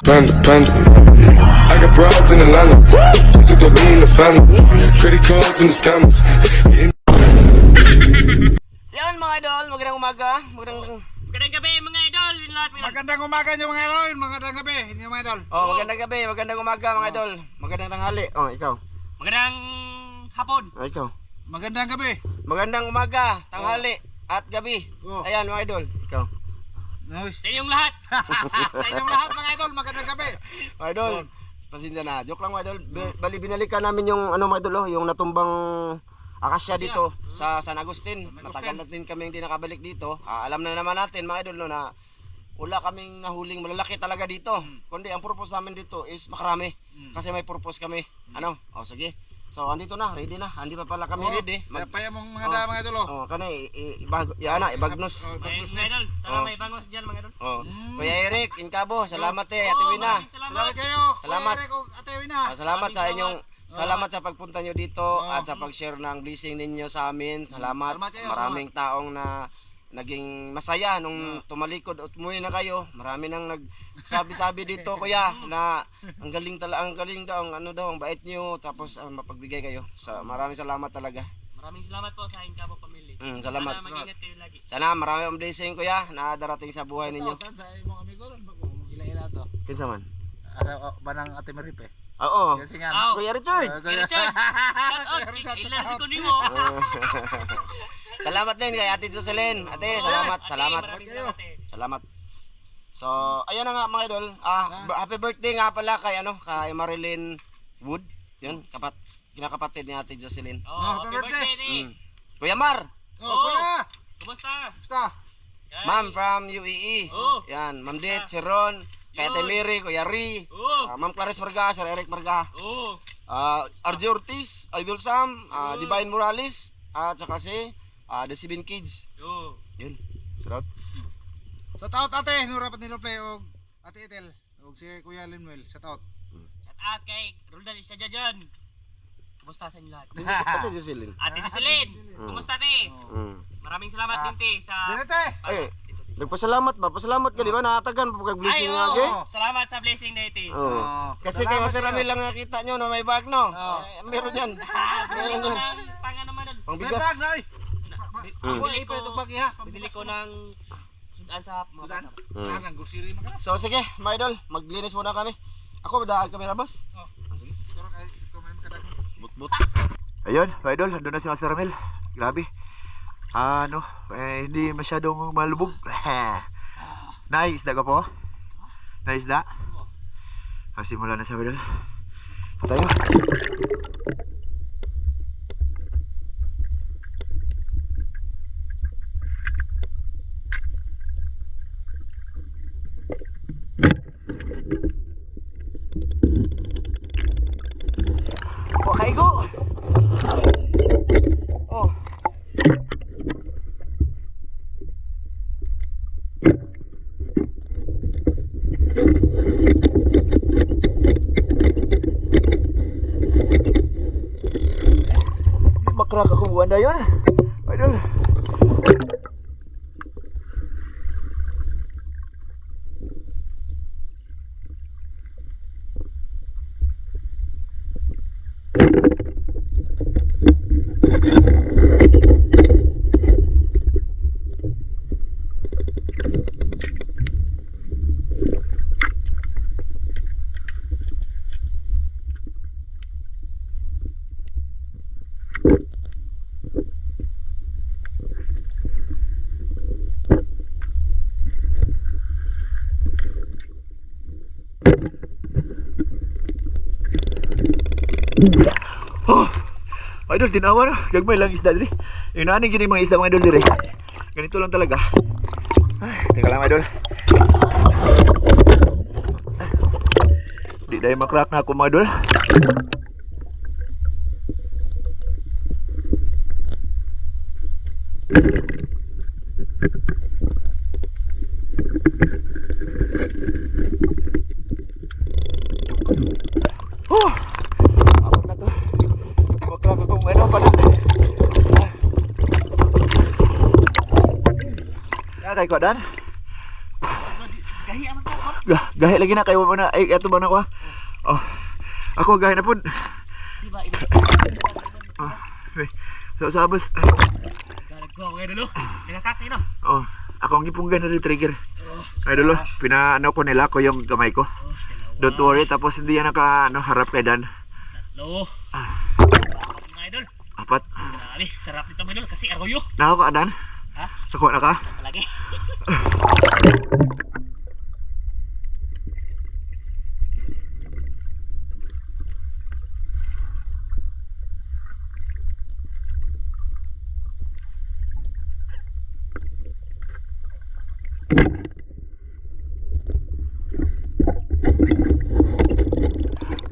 Panda. I got broads in Atlanta. Just took the lean, the family. Credit cards and the scammers. Yan mga idol, magandang umaga. Magandang gabi mga idol. Magandang umaga niyo mga idol, magandang gabi niyo mga idol. Oh, magandang gabi, magandang umaga mga idol. Magandang tanghali. Oh, ikaw. Magandang hapon. Oh, ikaw. Magandang gabi. Magandang umaga, tanghali at gabi. Oh. Ayan mga idol. Ikaw. Sa inyong lahat. Sa inyong lahat mga idol, magandang gabi. Mga idol. Pasensya na. Joke lang mga idol. Bali binalikan namin yung ano mga idol, yung natumbang akasya dito sa San Agustin. Matagal na din kami hindi nakabalik dito. Alam na naman natin mga idol no, na wala kaming nahuling malalaki talaga dito. Kundi ang purpose namin dito is makarami. Kasi may purpose kami. Ano? O sige. So andito na, ready na. Andi pa pala kami ready. Kaya mong mga idol. Oh, kanay ibagnos. Mga idol. Sana may bangos dyan mga idol. Oh. Kuya Eric, Incabo, salamat Ate Wina. Salamat kayo. Salamat. Ate Wina. Salamat sa inyong salamat sa pagpunta nyo dito at sa pag-share ng blessing ninyo sa amin. Salamat. Maraming taong na naging masaya nung tumalikod at umuwi na kayo. Marami nang nagsabi-sabi dito kuya na ang galing daw, ang bait nyo tapos mapagbigay kayo. So, maraming salamat talaga. Maraming salamat po sa Incabo family. Salamat. Sana mag-ingat kayo lagi. Sana marami ang blessing kuya na darating sa buhay ninyo. Sa imong amigo ila to. Kinsa man? Asa banang Ate Maripe. Oo. Kasi nga. Kuya Richard. Kuya Richard. Ilan si kunin mo. Salamat din kay Ate Jocelyn. Ate, salamat. Maraming salamat eh. Salamat. So, ayan na nga mga idol. Happy birthday nga pala kay kay Marilyn Wood. 'Yun, kinakapatid ni Ate Jocelyn. Happy birthday ni. Kuya Mar. Kuya. Kumusta? Basta. Ma'am from UAE. Yan, Ma'am Det, si Ron, kay Ate Mary, Kuya Ri, Ma'am Clarice Marga, Sir Eric Marga. RJ Ortiz, Idol Sam, Divine Morales, at saka si The Seven Kids. Yun. Shout out. Sa taot ate, nurapat ni Lope og Ate Etel og si Kuya Linwell. Sa taot. Shout out kay Roldan Isyajajan. Kumusta sa inyo lahat? Ate Jocelyn. Ate Jocelyn. Kumusta te? Maraming salamat din te sa Dinete. Ay, nagpasalamat ba? Pasalamat ka di ba? Nakatagan pa kag blessing nga gi. Salamat sa blessing na ite. Kasi kay Masarami lang nakita nyo na may bag no. Meron yan. Meron yan. Pang ano man. Pangbigas. Ako ay ito bagi ha. Bibili ko ng sudan sa Sudan. Nang gusiri man ka. So sige, mga idol, maglinis muna kami. Ako dahil kami rabas. Pero kay ito may makadag. But. Ayun, mga idol, andun na si Master Ramil. Grabe. Hindi masyadong malubog. Naisda ka po? Naisda? Simula na sa idol. Tayo. Kaigo. Oh. Makrak akong buwan yun. Idol. Idol, tinawa na. Gagmay lang isda diri. Yung naaning gini mga isda mga idol diri. Ganito lang talaga. Teka lang idol. Di dahil makrak na ako mga idol. Apat na to. Makrak akong pala. Kay ko dan. Gahi aman ka. Gahi lagi na kayo mo na. Ay, eto ba na ko ha? Oh. Ako gahi na po. Di ba? Ito. So, sabas. Galag ko mga idol. Nagkakakay no. Oh, ako ang gipunggan na rin trigger. Ay, dulo. Pinaano ko nila ko yung kamay ko. Don't worry. Tapos hindi yan harap kay Dan. Tatlo. Mga idol. 4. Grabe. Sarap nito mga idol. Kasi arroyo. Nako ka, Dan? Ha? Nakuha na ka? Palagi.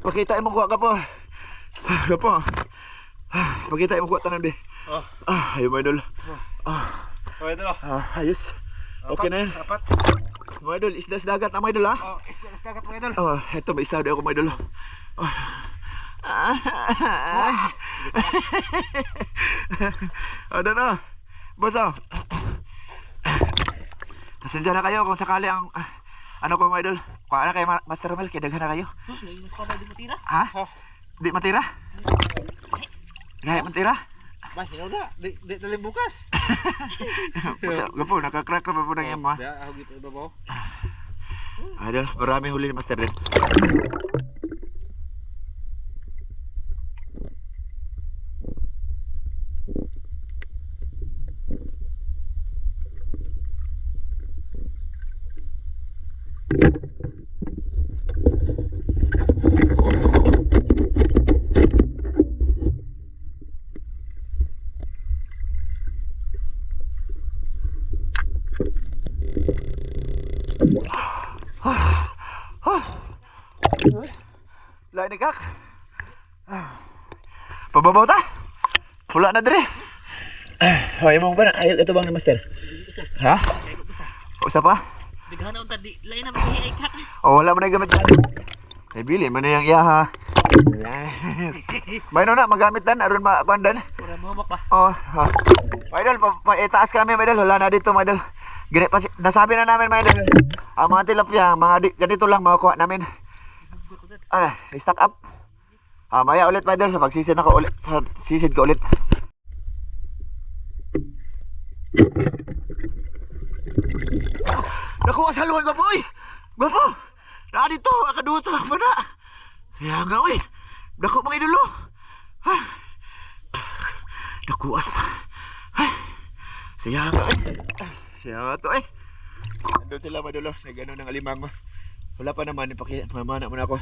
Pakita mo kuha ka po. Gapo. Pakita mo kuha tanan be. Ayo mga idol. Okay, idol. Ayos. Okay na yan. Apat. Mga idol, isda sa dagat mga idol ha. Oh, isda dagat mga idol. Eto may isda ako mga idol. Ano na? Boss pasensya na kayo kung sakali ang ano ko mga idol. Kuha na kay Master Mel, kaya daghan na kayo. Nainis pa na di mo tira. Ha? Di matira? Gaya matira? Ba, hinaw na. Di dalim bukas. Gapo, nakakrak na pa po ng imo ha. Ako gitu ibabaw. Idol, maraming huli ni Master Red. Lain ni kak. Pababaw ta? Wala na dire. Hoy mo ba na ayog ito bang ni Master? Ha? Usa pa? Bighan na unta di lain na mahihay ka. Wala man na gamit. Ay bilin man na yang iya ha. Bayno na magamit dan aron mapandan. Pura mo pa. Idol, itaas kami, idol. Wala na dito, idol. Nasabi na namin, idol. Ang mga tilapia, ganito lang makuha namin. Restock up. Maya ulit, idol. Sa pagsisid ako ulit. Sa sisid ko ulit. Nakuha sa luwan, gwapo, uy. Gwapo. Na dito, akaduwa sa mana. Kaya nga, uy. Naku, mga idolo. Nakuha sa. Siya nga, Siya nga to, Andun sila, mga idolo. Nagano ng alimang mo. Wala pa naman, mamana muna ako.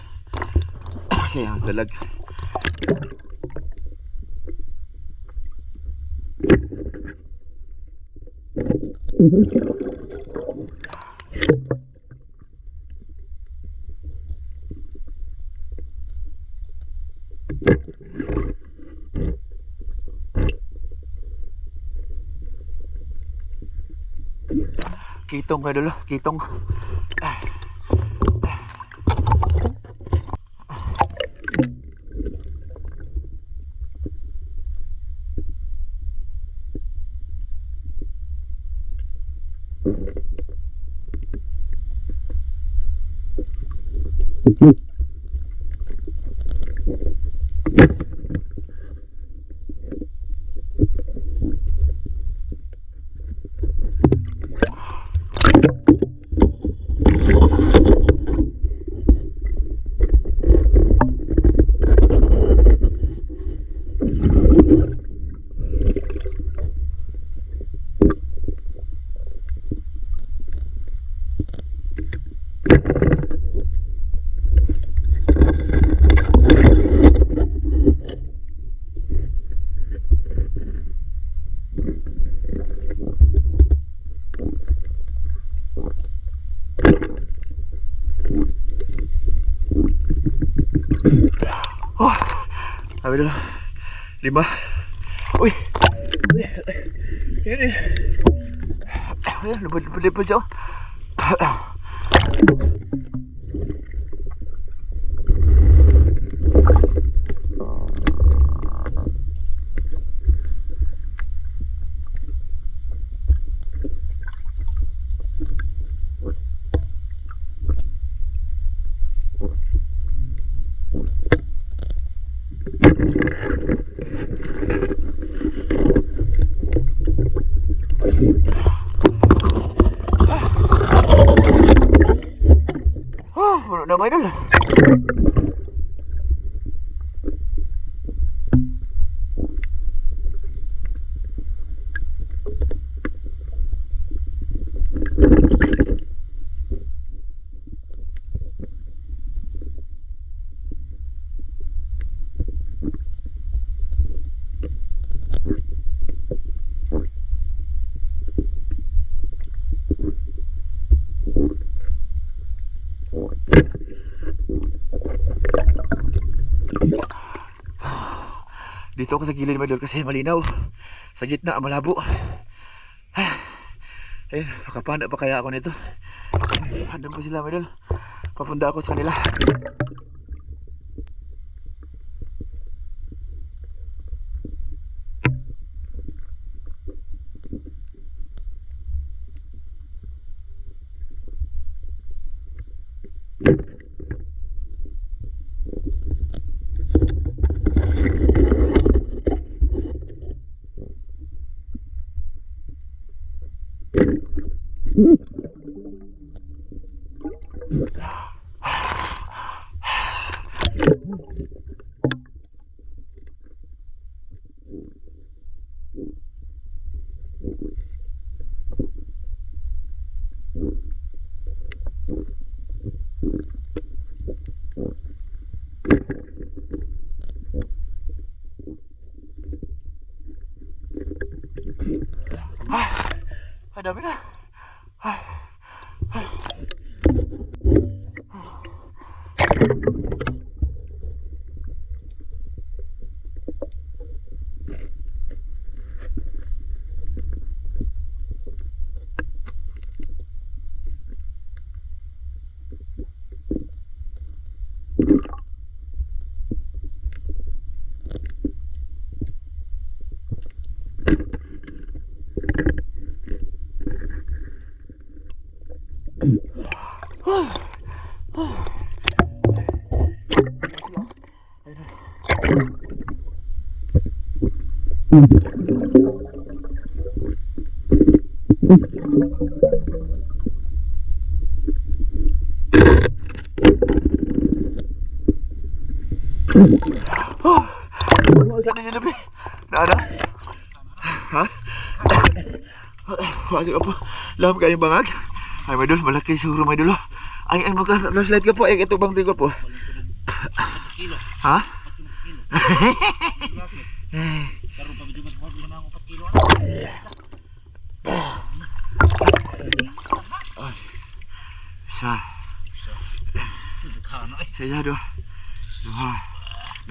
Siya nga talag. Kitong ka dulu, kitong. Sabi dulu 5. Uy. Ini. Lebih jauh. Puno na mga idol. Dito ako sa gilid mga idol kasi malinaw. Sa gitna malabo. Ayun, makapana pa kaya ako nito. Handam ko sila mga idol. Papunta ako sa kanila. Dami na. Saan na yung labi? Naana? Ha? Pasok ako. Lam kayong bangag. Ay, may idol. Malaki siguro, may idol. Ay, mag-flashlight ka po. Ay, ito bang trigo po. Ha? Karon pa medyo mas buhat na mga 4 kilo. Isa. Daghan ay. Isa, dua.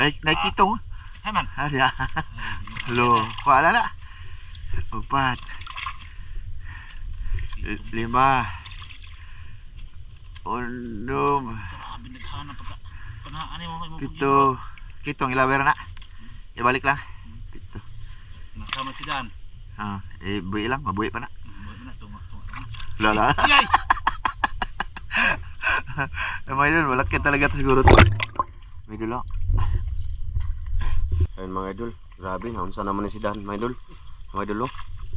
Naikitong. Hay man. Ada. Lo, kuala na. 4. 5. 6. Binaghan na pagka panaan mo 7. Kitong ilawer na. Ibalik lang. 7. Nasama si Dan. Buhi lang, mabuhi pa na. Tunga. Lala. Ay. May idol, malaki talaga ito siguro to. May idol. Ayun mga idol, grabe, naunsa naman ni si Dan, mga idol. Mga idol,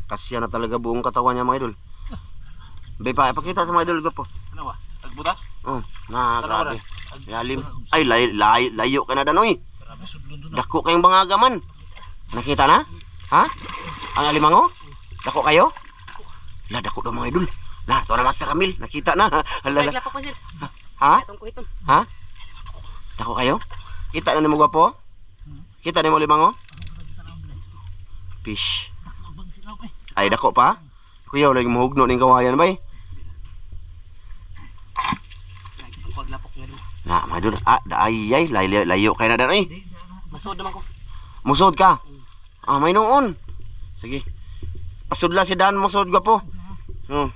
kasya na talaga buong katawan niya, mga idol. Bay pa, ipakita sa mga idol ko po. Ano ba? Tagbutas? Grabe. Lalim. Ay, layo ka na danoy. Grabe sudlon doon. Dako kayong bangagaman. Nakita na? Ha? Ang alimango? Dako kayo? Dako daw mga idol. Ito na Master Ramil, nakita na. Wala pa sir. Ha? Itong ko iton. Ha? Dako kayo? Kita na ni mo gwapo? Kita ni mo limango? Fish. Ay, dako pa? Kuya, wala yung mahugno ng kawayan ba eh? Paglapok nga doon. Mga idol, ay, layo kayo na danoy. Masod naman ko. Musod ka? May noon. Sige. Pasudla si Dan, musod ka po.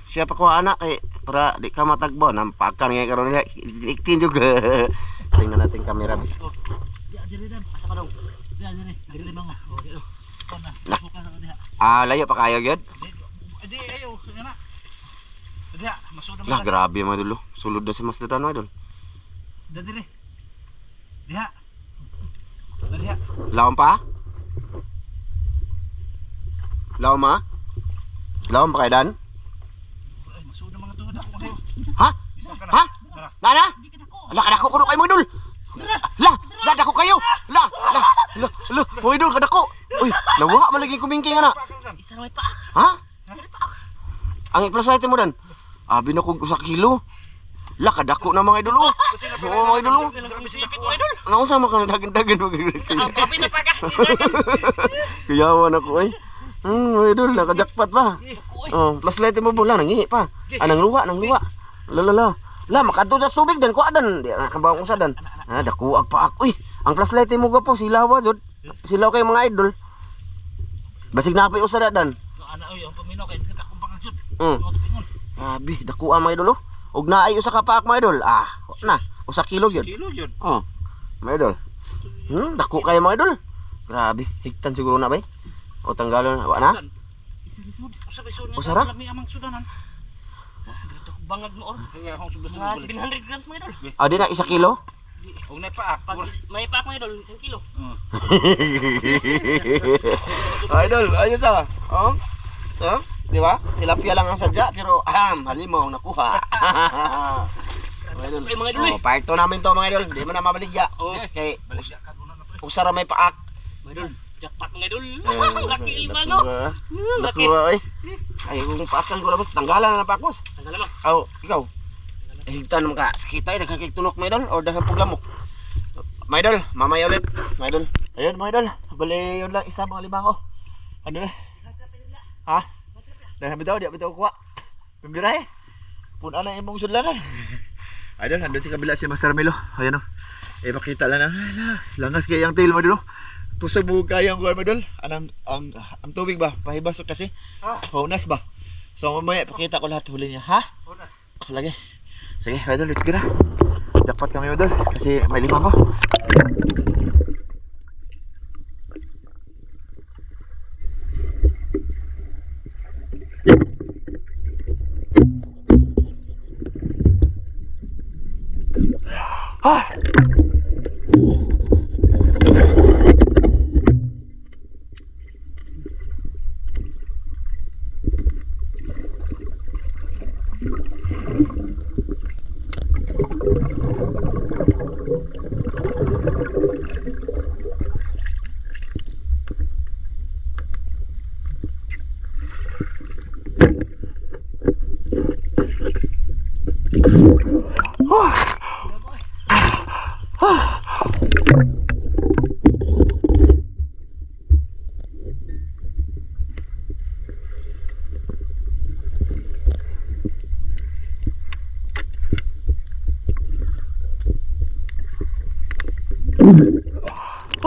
Siya pa ko anak eh. Para di ka matagbo. Nampakan ngayon karoon niya. Iktin juga. Tingnan natin kamera. Asa pa daw? Diri mga. Layo pa kayo gyud. Di ayo, ana. Diha, masod Lah, grabe mga idol. Sulod na si Mas Datano idol. Diri. Diha. Diha. Laom pa? Laom ma? Laom pa kay Dan? Masod na mga tuod ako kayo. Ha? Bisa ka na. Ha? Nana? Mga idol, kadako. Uy, nawa malagi kumingking ana. Isang may paak. Ha? Ang i-plus mo dan. Abi na kog 1 kilo. La kadako na mga idol. Oo, mga idol. Sipit mo idol. Ano sama kang dagan-dagan Ang papi na pa ka. Kuyawan ako ay. Mga idol, naka-jackpot pa. Oh, plus light mo bola nangihi pa. Anang luwa, nang luwa. La. La makatudas tubig dan kuadan. Di na kabawang usadan. Ah, dakuag pa ako. Uy, ang plus light mo gapo silaw jud. Silaw kay mga idol. Basig na pa usada dan. Ana oy, ang paminaw kay takong pangagsud. Abi, dako ang mga idol oh. Og naay usa ka paak mga idol. Ah, na, 1 kilo gyud. Kilo yun. Oh. Mga idol. Dako kayo mga idol. Grabe, higtan siguro na bay. O tanggalon wa na? Usara? Lami amang sudanan. Dito ko bangag mo or. Mga 700 grams mga idol. Ah, di na 1 kilo. Huwag na pa. Pag may paak mga idol, 1 kilo. Idol, ayos ah. Oh. Oh, di ba? Tilapia lang ang sadya pero halimaw nakuha. Idol. Ay, mga idol, eh. Oh, part 2 namin to mga idol. Di mo na mabaligya. Okay. Usara may paak. Mga idol, jackpot mga idol. Eh, Laki lima no. Laki. Nakuha ay. Ay, kung paakan ko lang, tanggalan na paak boss. Tanggalan mo. Aw, ikaw. Higtan naman ka. Sakitay, daghang tunok mga idol or daghang puglamok. Mga idol, mamaya ulit. Mga idol. Ayun mga idol. Bali yun lang isa mga lima ko. Ano na? Ha? Dahil bitaw, di bitaw kuha. Pembira eh. Puna na imong sudlanan. Idol, nandun si kabila si Master Milo. Ayan o. Eh, makita lang na. Langas kaya yung tail mo dito. Pusog mo kaya ang kuha mo dol. Ang tubig ba? Pahibasok kasi. Hunas ba? So mamaya pakita ko lahat huli niya. Ha? Hunas. Lagi. Sige, idol, let's go na. Jackpot kami idol kasi may 5 ko. Ah!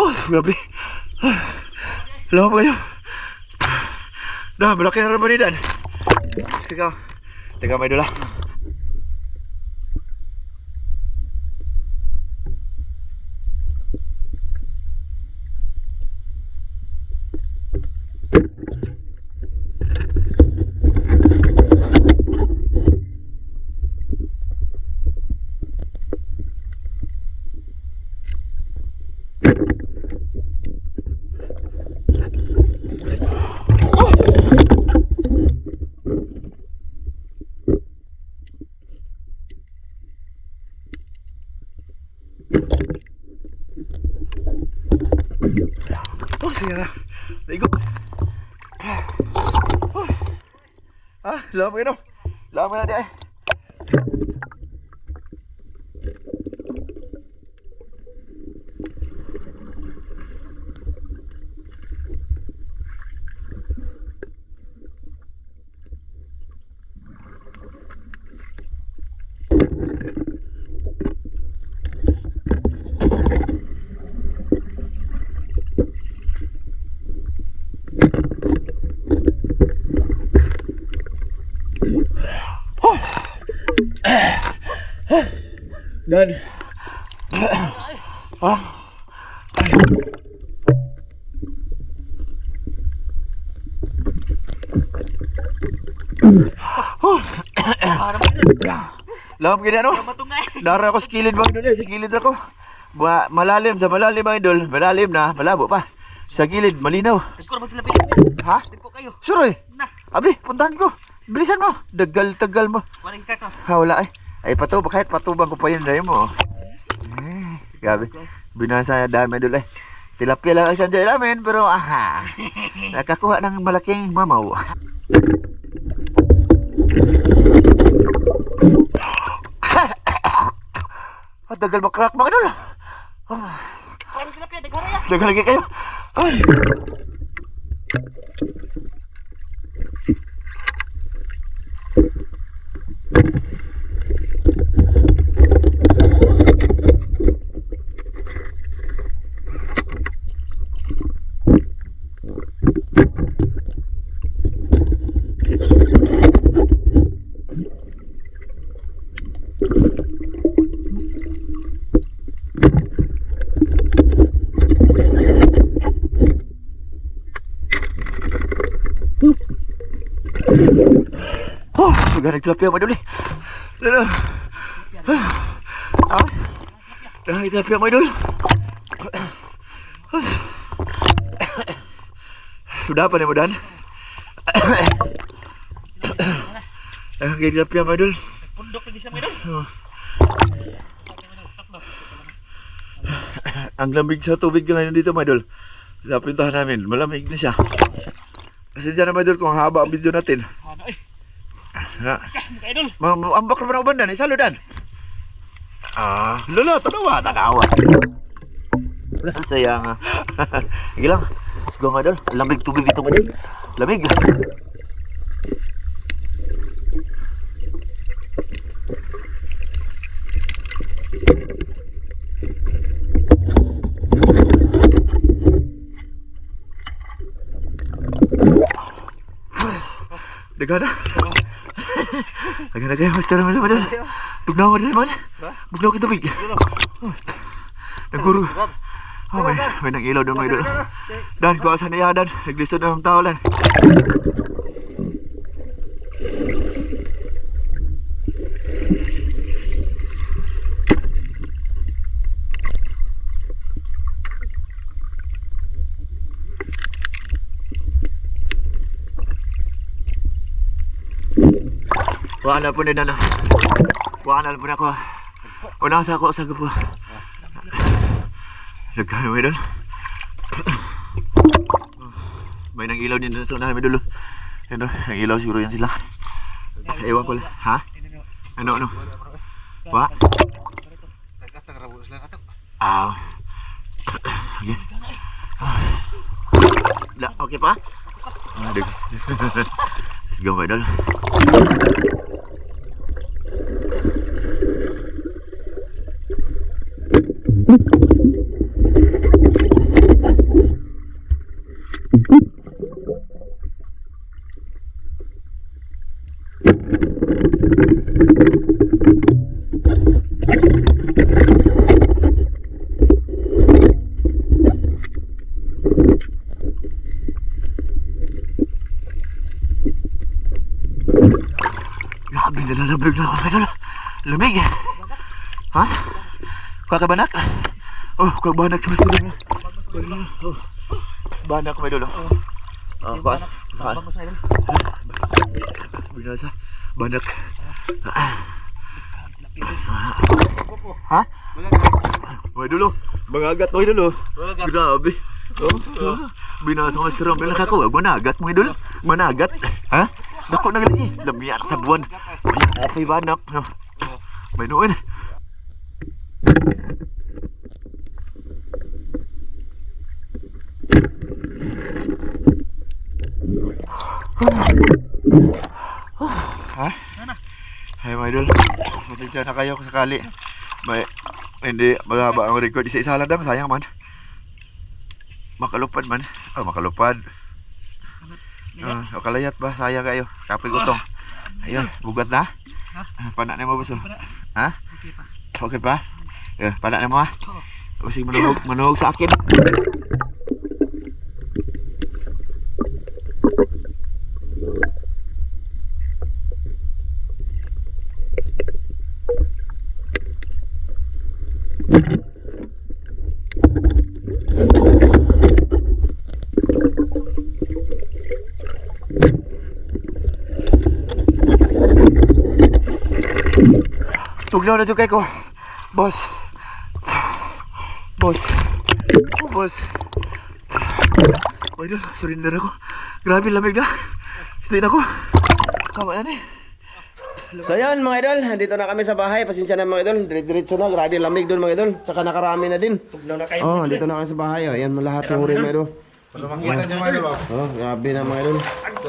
Oh, grabe. Alam mo kayo. Dah, malaki na naman ni Dan. Teka, may dula. Oh, sige na. Ligo. Lama yun o. Lama na di ay. Dan. Lam gini ano? Dara ako sa kilid bang idol, sa kilid ako. Malalim, sa malalim mga idol. Malalim na, malabo pa. Sa kilid, malinaw. Dagko na magtilapit. Ha? Dagko kayo. Sure eh. Na. Abi, puntahan ko. Bilisan mo. Dagal-tagal mo. Walang ka. Ha, wala eh. Ay, kahit patubang ko pa yun dahil mo. Grabe. Binasa na daan mga idol eh. Tilapia lang ang sanjay namin, pero nakakuha ng malaking mamaw. Tagal makrak mga idol. Parang tilapia, daghara ya. Dagal lagi kayo. Ay. Ganag tilapia mga idol eh. Ganag tilapia mga idol. Sudah apa nih mudan? Ganag tilapia mga idol. Pundok lagi sa mga idol. Ang lamig sa tubig ngayon dito mga idol. Sa pintahan namin, malamig na siya. Kasi dyan na mga idol kung haba ang video natin. Ano eh? Na. Mga idol. Ambak naman ang uban dan, isalo dan. Lolo, tanawa. Sayang. Sige lang. Sige mga idol, lamig tubig dito mga idol. Lamig. Dagana. Dagana kayo, master naman naman. Tugnaw mo rin naman. Bugnaw kita tubig. Naguro. May nang ilaw doon mga idol. Dan, kuwasan na yan Dan. Naglisod na ang tao lan. Wala na po na na. Wala na po na ako. Unang sa ako sa po. Nagkano mo idol? May nang ilaw din sa namin dulo. Ano, nang ilaw siguro yan sila. Ewan ko lang. Ha? Ano? Wa? Okay. Okay pa? Let's go, idol. Lamig na ako, idol. Lamig eh. Ha? Kuha ka banak? Oh, kuha banak sa mas tulong. Oh. Banak ko, idol. Oh, kuha. Binasa. Banak. Ha? Mga idol, mga agat mo, idol. Grabe. Oh, binasa ko mas tulong. Bilang ako, managat mo, idol. Managat. Ha? Dako na lagi. Lamyan sa buwan. Apay banak. No. May noon. Ha? Ay mga idol. Pasensya na kayo kung sakali. Hindi magaba ang record. Isa-isa lang dam. Sayang man. Makalupad man. Makalupad. Kalayat ba? Sayang kayo. Kapoy gutong. Ayun, bugat na. Panak na mo ba so? Ha? Okay pa? Panak na mo ha? Usig manuhog sa akin. Tugnaw na kay ko. Boss. Mga idol, surrender ako. Grabe lamig na. Stay na ako. Tama na eh. So yan mga idol, dito na kami sa bahay. Pasensya na mga idol, diretso na. Grabe lamig doon mga idol. Saka nakarami na din. Tugnaw na kayo. Oh, dito na kami sa bahay. Oh. Yan lahat ng uri mga idol. Para makita niyo mga idol. Oh, grabe na mga idol.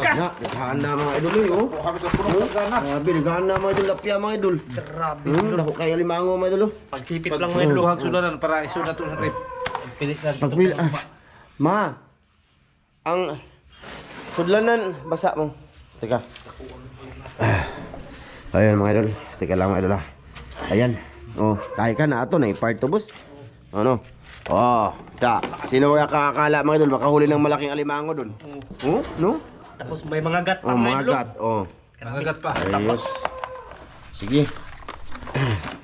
Na, naghaan na mga idol eh. Oh. Kami ito puno sa gana. Grabe, naghaan na mga idol. Lapya mga idol. Grabe. Dako kaya limango mga idol. Oh. Pagsipit lang mga idol. Luhag sudanan para isudat to sa trip. Pilit na. Pagpil, ma, ang sudlanan, basa mo. Teka. Ayan mga idol. Teka lang mga idol ha. Ayan. Oh, kahit ka na ato na i-part to boss. Ano? Oh, ta. Sino kaya kakakala mga idol makahuli ng malaking alimango doon? Oh, no? Tapos may mga gat Oh, pa mga mga idol. gat. Oh. Nangagat pa. Ayos. Sige.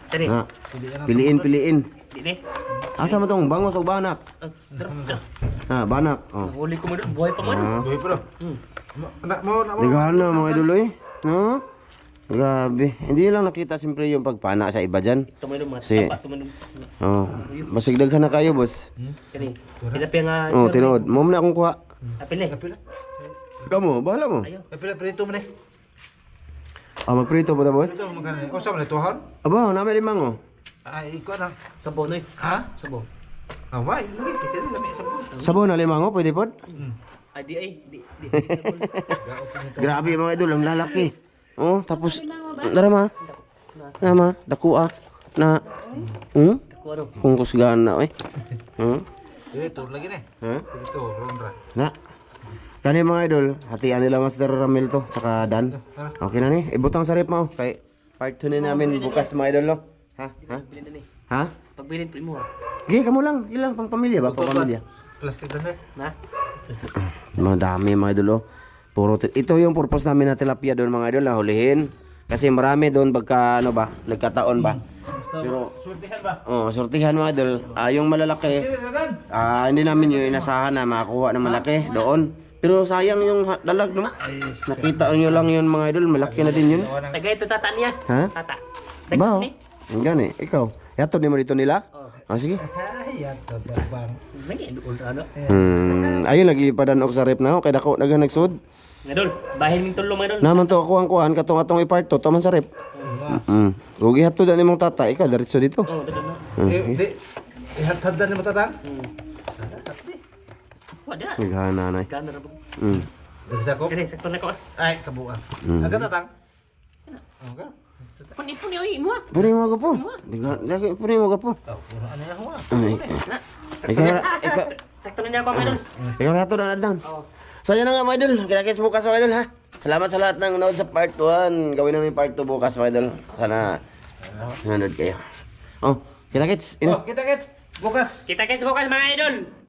Tani. Na. Piliin. Dili. Asa mo tong bangos o banak? Ha, banak. Oh. Huli ko mo doon. Buhay pa mo doon. Ah. Buhay pa daw. Anak mo, anak mo. Ligahan na mga idol eh. No? Grabe. Hindi lang nakita siyempre yung pagpana sa iba dyan. Tumayo mga Si- tapa tumayo. Oh. Masigdag ka na kayo, boss. Kani. Tilapia nga. Oh, tinood. Mo na akong kuha. Apil eh. Kamo, bahala mo. Ayaw. Pila prito mo ni. Ah, magprito po ta, boss? Ito mo kanina. O sa man ituhan? Aba, namin limango. Ay, iko na. Sabaw na eh. Ha? Sabaw. Away, lagi kita ni lami sa buwan. Sabaw na limango, pwede po? Ay di ay. Di. Grabe mga idol, ang lalaki. Oh, tapos, darama. Nama, dakua. Na. Ako ano. Kung kusgahan na, eh. Ito lagi ni. Ha? Ito, ronra. Na. Kani mga idol, hatian nila Master Ramil to, tsaka Dan. Okay na ni, ibutang sa rep mo. Kay part 2 na namin bukas mga idol, no? Ha? Ha? Bilin na ni. Ha? Pagbilin po mo ha. Okay, kamo lang. Ilang pang pamilya ba? Pang pamilya. Plastic dan Na. Madami mga idol, oh. Ito yung purpose namin na tilapia doon mga idol, na hulihin. Kasi marami doon pagka, ano ba, nagkataon ba. Pero, Surtihan ba? oh, sortihan mga idol. Yung malalaki, hindi namin yung inasahan na makakuha ng malaki doon. Pero sayang yung dalag, no? Nakita nyo lang yun mga idol, malaki na din yun. Tagay ito tata niya. Ha? Tata. Ba? ni. Ang gani, ikaw. Yato di mo dito nila? Oh. Ah, sige. Ay, ato bang. May doon ano. Ayun, lagi padanok sa rep na ako. Kaya dako naga nagsud. Ngadol. Bahin ming tulo mga idol. Naman to ako ang kuhan, katong atong ipart to, taman sa rep. Gugi hato da nimong tata, ikaw, diretso dito. Oh, dito na. Di. Ihatad ni mo tatang. Wala. Naghana na. Gana ra po. Dari sa ko. Kani sakto na ko. Ay, kabuan. Agad tatang. Okay. Puni oy mo. Puri mo gapo. Lagi puri mo gapo. Oh, puro ano yan ho. Na. Ikaw, Sakto na niya ako mga idol. ikaw hato na lang. Oo. So yun na nga mga idol, kita-kits bukas mga idol ha. Salamat sa lahat ng nanood sa part 1. Gawin namin part 2 bukas mga idol. Sana nanood kayo. Oh, kita-kits. Oh, kita-kit. Bukas. Kita-kits bukas mga idol.